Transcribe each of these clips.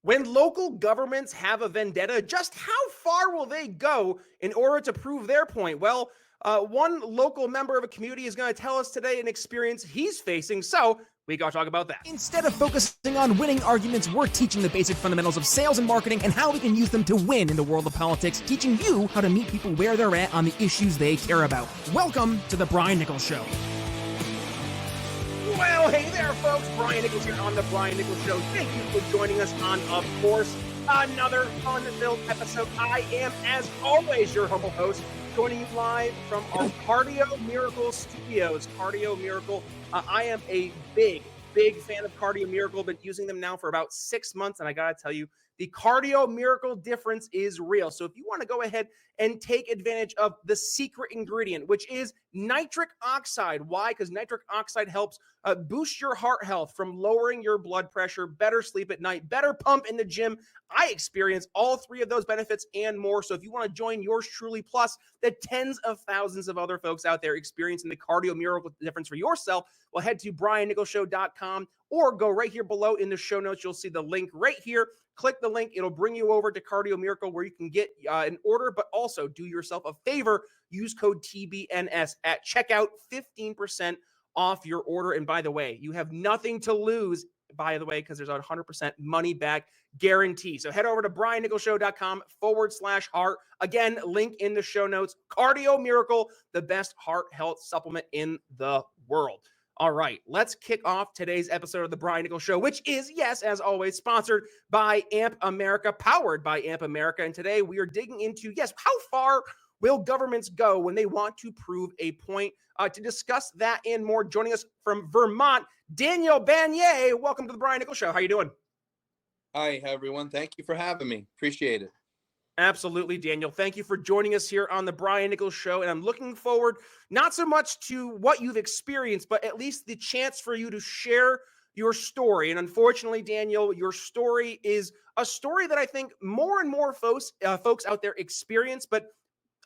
When local governments have a vendetta, just how far will they go in order to prove their point? Well, one local member of a community is going to tell us today an experience he's facing. So we got to talk about that. Instead of focusing on winning arguments, we're teaching the basic fundamentals of sales and marketing and how we can use them to win in the world of politics, teaching you how to meet people where they're at on the issues they care about. Welcome to The Brian Nichols Show. Well, hey there, folks. Brian Nichols here on The Brian Nichols Show. Thank you for joining us on, of course, another fun-filled episode. I am, as always, your humble host, joining you live from our Cardio Miracle Studios. Cardio Miracle. I am a big fan of Cardio Miracle. Been using them now for about 6 months, and I gotta tell you, the Cardio Miracle difference is real. So if you want to go ahead and take advantage of the secret ingredient, which is nitric oxide. Why? Because nitric oxide helps boost your heart health from lowering your blood pressure, better sleep at night, better pump in the gym. I experience all three of those benefits and more. So if you want to join yours truly, plus the tens of thousands of other folks out there experiencing the Cardio Miracle difference for yourself, well, head to briannicholsshow.com or go right here below in the show notes. You'll see the link right here. Click the link. It'll bring you over to Cardio Miracle where you can get an order, but also do yourself a favor. Use code TBNS at checkout, 15% off your order. And by the way, you have nothing to lose, by the way, because there's a 100% money back guarantee. So head over to briannicholsshow.com/heart. Again, link in the show notes. Cardio Miracle, the best heart health supplement in the world. All right, let's kick off today's episode of The Brian Nichols Show, which is, yes, as always, sponsored by AMP America, powered by AMP America. And today we are digging into, yes, how far will governments go when they want to prove a point? To discuss that and more, joining us from Vermont, Daniel Banyai. Welcome to The Brian Nichols Show. How you doing? Hi, everyone. Thank you for having me. Appreciate it. Absolutely, Daniel. Thank you for joining us here on the Brian Nichols Show. And I'm looking forward not so much to what you've experienced, but at least the chance for you to share your story. And unfortunately, Daniel, your story is a story that I think more and more folks out there experience, but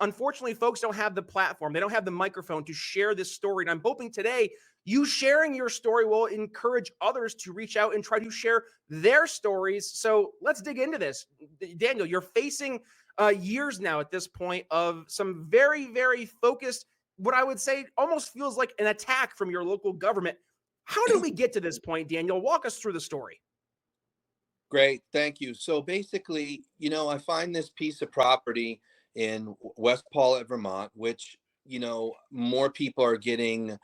unfortunately, folks don't have the platform. They don't have the microphone to share this story. And I'm hoping today you sharing your story will encourage others to reach out and try to share their stories. So let's dig into this. Daniel, you're facing years now at this point of some very, very focused, what I would say almost feels like an attack from your local government. How did we get to this point, Daniel? Walk us through the story. Great. Thank you. So basically, I find this piece of property in West Paulet, Vermont, which, more people are getting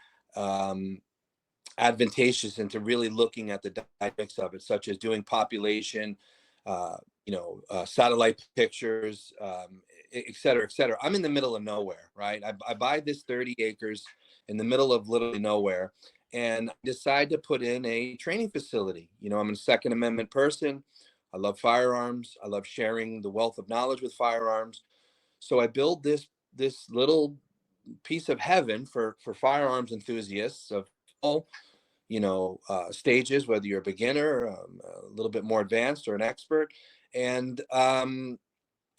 advantageous into really looking at the dynamics of it, such as doing population, satellite pictures, et cetera, et cetera. I'm in the middle of nowhere, right? I buy this 30 acres in the middle of literally nowhere and decide to put in a training facility. I'm a Second Amendment person. I love firearms. I love sharing the wealth of knowledge with firearms. So I build this little piece of heaven for firearms enthusiasts of all, stages, whether you're a beginner, a little bit more advanced, or an expert. And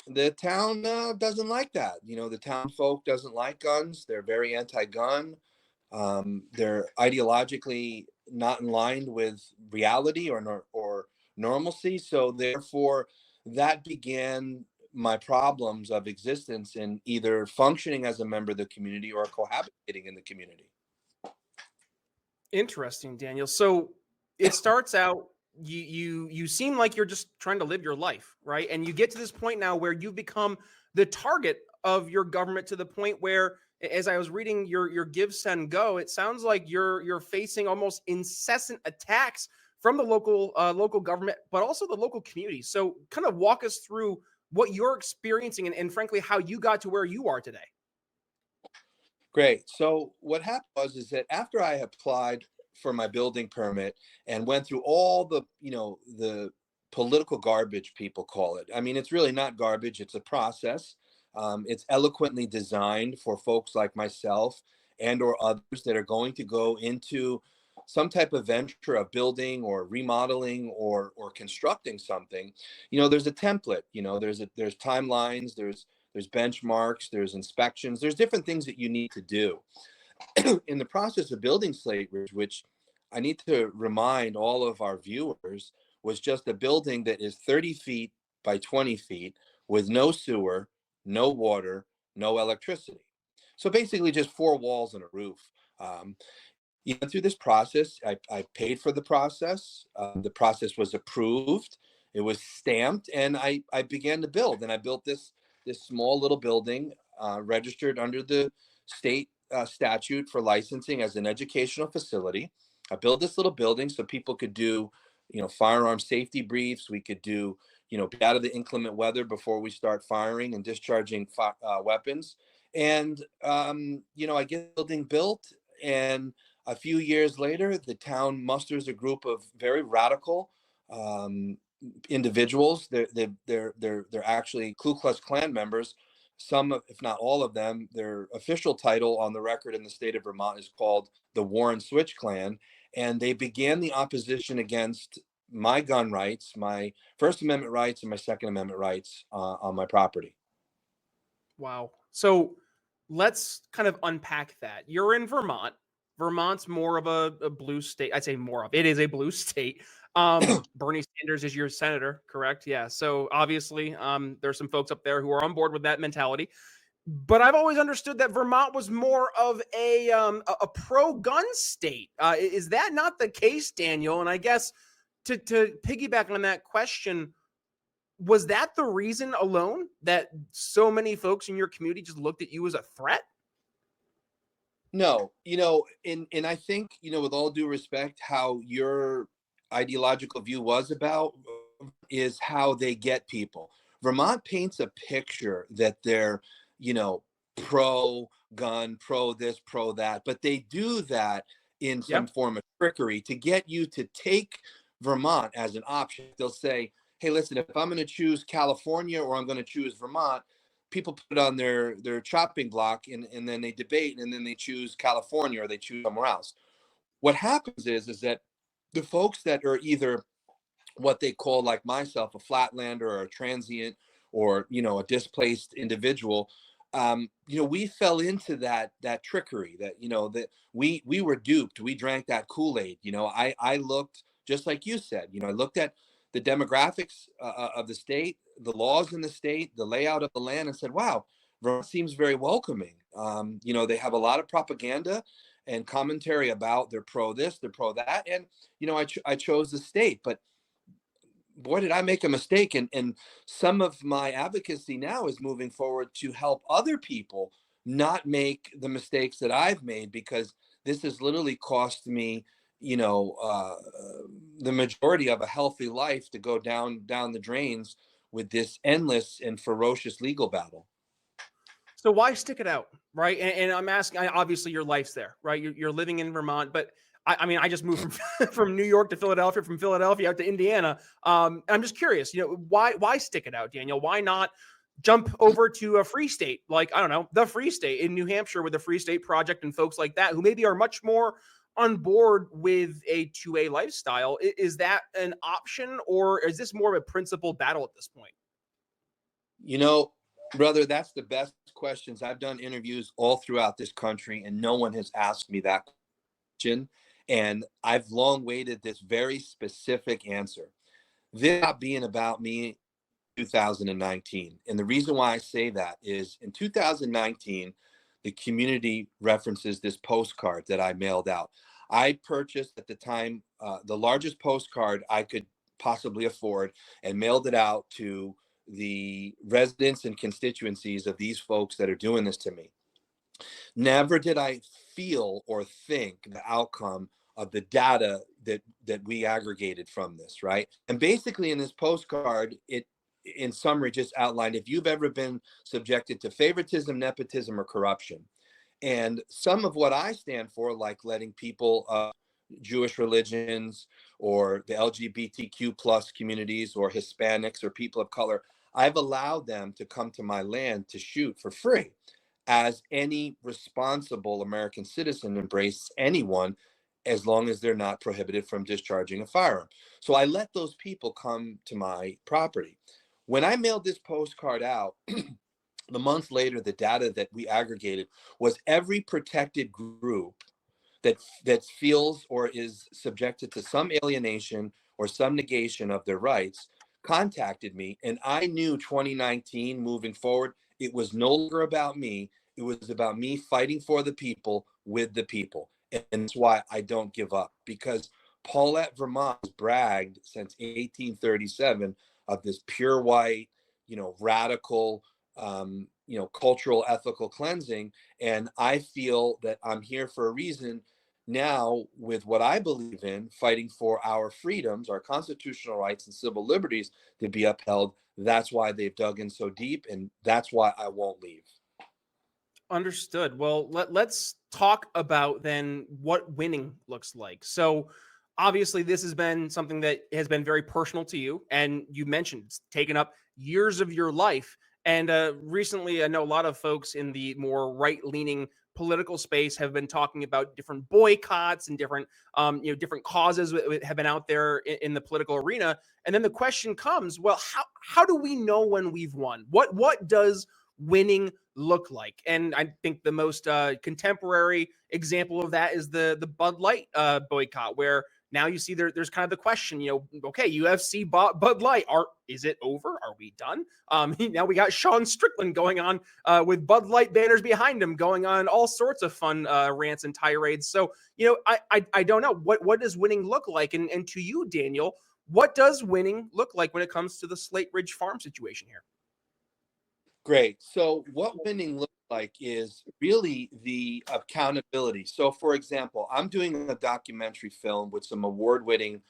the town doesn't like that. The town folk doesn't like guns. They're very anti-gun. They're ideologically not in line with reality or normalcy. So therefore, that began my problems of existence in either functioning as a member of the community or cohabitating in the community. Interesting, Daniel. So it starts out, you seem like you're just trying to live your life, right? And you get to this point now where you've become the target of your government to the point where, as I was reading your Give, Send, Go, it sounds like you're facing almost incessant attacks from the local government, but also the local community. So kind of walk us through what you're experiencing and frankly, how you got to where you are today. Great. So what happened is that after I applied for my building permit and went through all the political garbage, people call it. I mean, it's really not garbage. It's a process. It's eloquently designed for folks like myself and or others that are going to go into some type of venture of building or remodeling or constructing something. There's a template, there's timelines, there's benchmarks, there's inspections, there's different things that you need to do. In the process of building slavery, which I need to remind all of our viewers, was just a building that is 30 feet by 20 feet with no sewer, no water, no electricity. So basically just four walls and a roof. Um, Through this process, I paid for the process. The process was approved. It was stamped, and I began to build. And I built this small little building, registered under the state statute for licensing as an educational facility. I built this little building so people could do, firearm safety briefs. We could do, be out of the inclement weather before we start firing and discharging weapons. And I get the building built, and a few years later, the town musters a group of very radical individuals. They're actually Ku Klux Klan members. Some, if not all of them, their official title on the record in the state of Vermont is called the Warren Switch Klan, and they began the opposition against my gun rights, my First Amendment rights, and my Second Amendment rights on my property. Wow. So let's kind of unpack that. You're in Vermont. Vermont's more of a blue state. I'd say more of it is a blue state. Bernie Sanders is your senator, correct? Yeah. So obviously, there's some folks up there who are on board with that mentality. But I've always understood that Vermont was more of a pro-gun state. Is that not the case, Daniel? And I guess to piggyback on that question, was that the reason alone that so many folks in your community just looked at you as a threat? No, and I think, with all due respect, how your ideological view was about is how they get people. Vermont paints a picture that they're, pro gun, pro this, pro that, but they do that in some form of trickery to get you to take Vermont as an option. They'll say, hey, listen, if I'm going to choose California or I'm going to choose Vermont, people put it on their chopping block, and then they debate, and then they choose California or they choose somewhere else. What happens is that the folks that are either what they call, like myself, a flatlander or a transient or, a displaced individual, we fell into that trickery that, that we were duped. We drank that Kool-Aid. I looked, just like you said, I looked at the demographics of the state, the laws in the state, the layout of the land, and said, wow, Vermont seems very welcoming. They have a lot of propaganda and commentary about they're pro this, they're pro that. And, I chose the state, but boy, did I make a mistake. And some of my advocacy now is moving forward to help other people not make the mistakes that I've made, because this has literally cost me, the majority of a healthy life to go down the drains with this endless and ferocious legal battle. So why stick it out, right? And I'm asking, obviously your life's there, right? You're living in Vermont, but I mean, I just moved from New York to Philadelphia, from Philadelphia out to Indiana. I'm just curious, why stick it out, Daniel? Why not jump over to a free state, like, I don't know, the Free State in New Hampshire with the Free State Project and folks like that who maybe are much more on board with a 2A lifestyle? Is that an option, or is this more of a principled battle at this point? Brother, that's the best questions. I've done interviews all throughout this country, and no one has asked me that question. And I've long waited this very specific answer. This not being about me 2019. And the reason why I say that is in 2019, the community references this postcard that I mailed out. I purchased at the time the largest postcard I could possibly afford and mailed it out to the residents and constituencies of these folks that are doing this to me. Never did I feel or think the outcome of the data that we aggregated from this, right? And basically in this postcard, it in summary just outlined if you've ever been subjected to favoritism, nepotism, or corruption. And some of what I stand for, like letting people of Jewish religions or the LGBTQ plus communities or Hispanics or people of color, I've allowed them to come to my land to shoot for free, as any responsible American citizen embraces anyone as long as they're not prohibited from discharging a firearm. So I let those people come to my property. When I mailed this postcard out, the month later, the data that we aggregated was every protected group that feels or is subjected to some alienation or some negation of their rights contacted me, and I knew 2019 moving forward, it was no longer about me. It was about me fighting for the people with the people. And that's why I don't give up, because Paulette, Vermont has bragged since 1837 of this pure white, radical, cultural, ethical cleansing. And I feel that I'm here for a reason now with what I believe in, fighting for our freedoms, our constitutional rights and civil liberties to be upheld. That's why they've dug in so deep, and that's why I won't leave. Understood. Well, let's talk about then what winning looks like. So, obviously, this has been something that has been very personal to you, and you mentioned it's taken up years of your life. And recently, I know a lot of folks in the more right-leaning political space have been talking about different boycotts and different, different causes have been out there in the political arena. And then the question comes, well, how do we know when we've won? What does winning look like? And I think the most contemporary example of that is the Bud Light boycott, where now you see there's kind of the question, okay, UFC bought Bud Light. Is it over? Are we done? Now we got Sean Strickland going on with Bud Light banners behind him, going on all sorts of fun rants and tirades. So, I don't know. What does winning look like? And to you, Daniel, what does winning look like when it comes to the Slate Ridge Farm situation here? Great. So what winning looks like is really the accountability. So for example, I'm doing a documentary film with some award-winning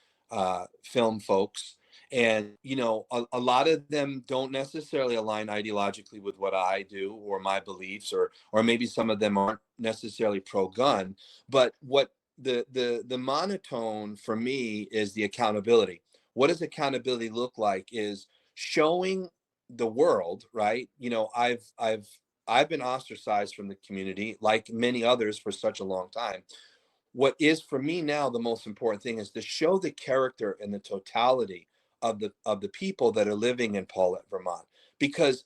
film folks. And, a lot of them don't necessarily align ideologically with what I do or my beliefs, or maybe some of them aren't necessarily pro-gun. But what the monotone for me is the accountability. What does accountability look like is showing the world, right? I've been ostracized from the community, like many others, for such a long time. What is for me now the most important thing is to show the character and the totality of the people that are living in Paulette, Vermont. Because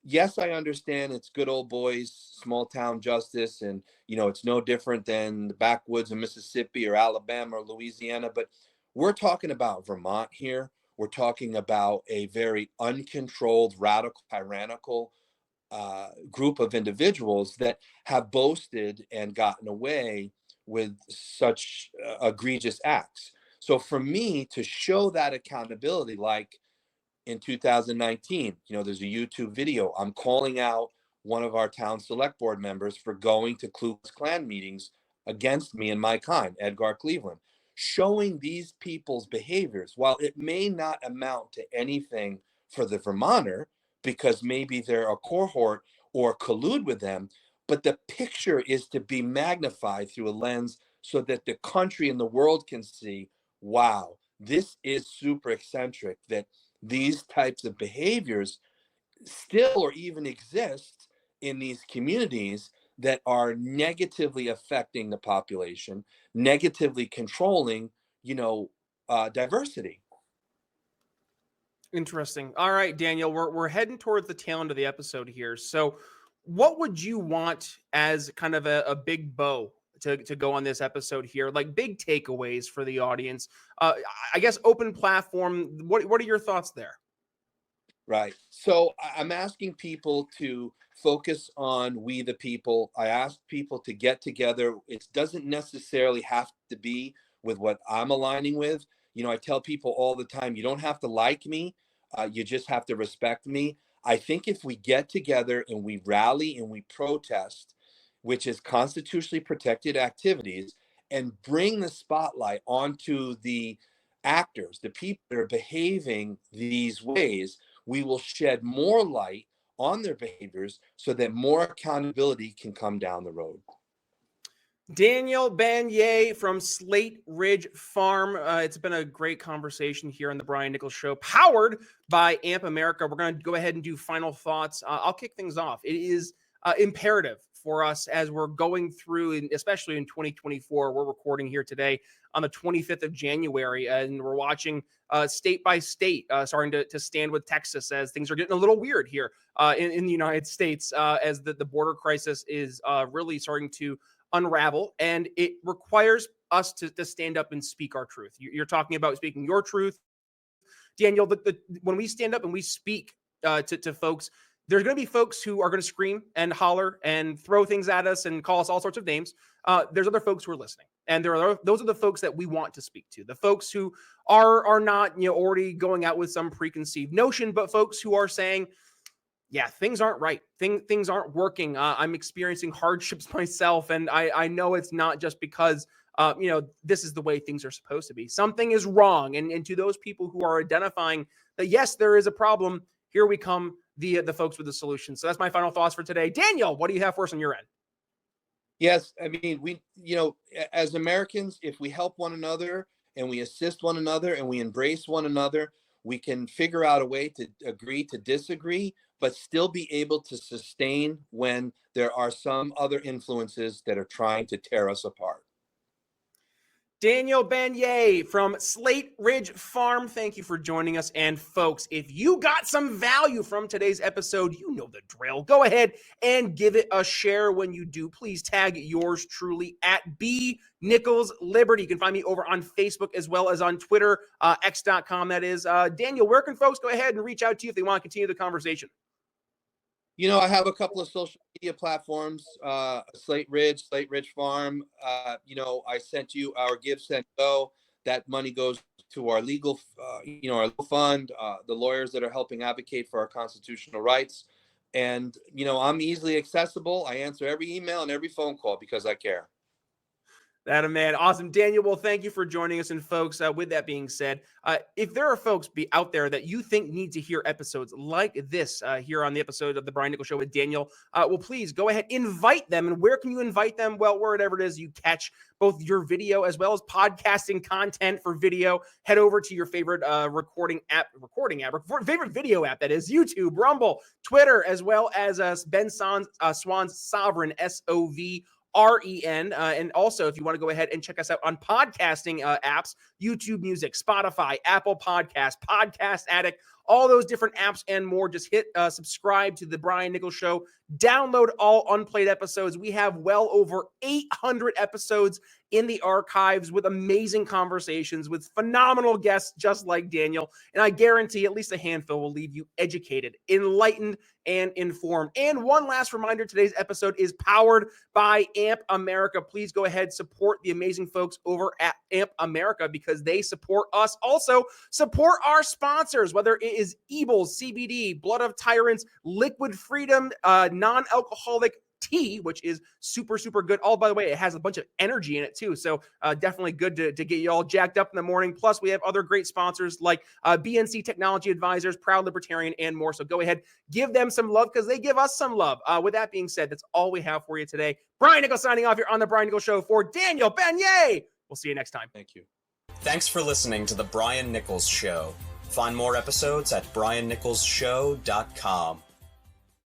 yes, I understand it's good old boys, small town justice, and it's no different than the backwoods of Mississippi or Alabama or Louisiana, but we're talking about Vermont here. We're talking about a very uncontrolled, radical, tyrannical group of individuals that have boasted and gotten away with such egregious acts. So for me to show that accountability, like in 2019, there's a YouTube video. I'm calling out one of our town select board members for going to Ku Klux Klan meetings against me and my kind, Edgar Cleveland. Showing these people's behaviors, while it may not amount to anything for the Vermonter, because maybe they're a cohort or collude with them, but the picture is to be magnified through a lens so that the country and the world can see, wow, this is super eccentric, that these types of behaviors still or even exist in these communities that are negatively affecting the population, negatively controlling, diversity. Interesting. All right, Daniel, we're heading towards the tail end of the episode here. So, what would you want as kind of a big bow to go on this episode here? Like big takeaways for the audience. I guess open platform. What are your thoughts there? Right. So I'm asking people to focus on we the people. I ask people to get together. It doesn't necessarily have to be with what I'm aligning with. I tell people all the time, you don't have to like me. You just have to respect me. I think if we get together and we rally and we protest, which is constitutionally protected activities, and bring the spotlight onto the actors, the people that are behaving these ways, we will shed more light on their behaviors so that more accountability can come down the road. Daniel Banyai from Slate Ridge Farm. It's been a great conversation here on the Brian Nichols Show, powered by AMP America. We're going to go ahead and do final thoughts. I'll kick things off. It is imperative for us as we're going through, and especially in 2024. We're recording here today on the 25th of January, and we're watching state by state starting to stand with Texas as things are getting a little weird here in the United States as the border crisis is really starting to unravel, and it requires us to stand up and speak our truth. You're talking about speaking your truth. Daniel, when we stand up and we speak to folks, there's going to be folks who are going to scream and holler and throw things at us and call us all sorts of names. There's other folks who are listening, and those are the folks that we want to speak to. The folks who are not already going out with some preconceived notion, but folks who are saying, yeah, things aren't right. Things aren't working. I'm experiencing hardships myself, and I know it's not just because this is the way things are supposed to be. Something is wrong, and to those people who are identifying that yes, there is a problem, here we come, the folks with the solution. So that's my final thoughts for today. Daniel, what do you have for us on your end? Yes, I mean, we, as Americans, if we help one another and we assist one another and we embrace one another, we can figure out a way to agree to disagree, but still be able to sustain when there are some other influences that are trying to tear us apart. Daniel Banyai from Slate Ridge Farm, thank you for joining us. And folks, if you got some value from today's episode, you know the drill. Go ahead and give it a share. When you do, please tag yours truly at B Nichols Liberty. You can find me over on Facebook as well as on Twitter, x.com. That is. Daniel, where can folks go ahead and reach out to you if they want to continue the conversation? I have a couple of social media platforms, Slate Ridge Farm. I sent you our Give, Send, Go. That money goes to our legal, our legal fund, the lawyers that are helping advocate for our constitutional rights. And, I'm easily accessible. I answer every email and every phone call because I care. That a man. Awesome. Daniel, well, thank you for joining us. And folks, with that being said, if there are folks out there that you think need to hear episodes like this here on the episode of The Brian Nichols Show with Daniel, well, please go ahead, invite them. And where can you invite them? Well, wherever it is you catch both your video as well as podcasting content for video, head over to your favorite favorite video app, that is YouTube, Rumble, Twitter, as well as Ben Swan's Sovereign, SOVREN. And also, if you want to go ahead and check us out on podcasting apps, YouTube Music, Spotify, Apple Podcasts, Podcast Addict, all those different apps and more, just hit subscribe to The Brian Nichols Show. Download all unplayed episodes. We have well over 800 episodes in the archives with amazing conversations with phenomenal guests just like Daniel. And I guarantee at least a handful will leave you educated, enlightened, and informed. And one last reminder, today's episode is powered by AMP America. Please go ahead, support the amazing folks over at AMP America because they support us. Also, support our sponsors, whether it is Ebles, CBD, Blood of Tyrants, Liquid Freedom, non-alcoholic tea, which is super, super good. All, by the way, it has a bunch of energy in it too. So definitely good to get you all jacked up in the morning. Plus, we have other great sponsors like BNC Technology Advisors, Proud Libertarian, and more. So go ahead, give them some love because they give us some love. With that being said, that's all we have for you today. Brian Nichols signing off here on The Brian Nichols Show for Daniel Banyai. We'll see you next time. Thank you. Thanks for listening to The Brian Nichols Show. Find more episodes at briannicholsshow.com.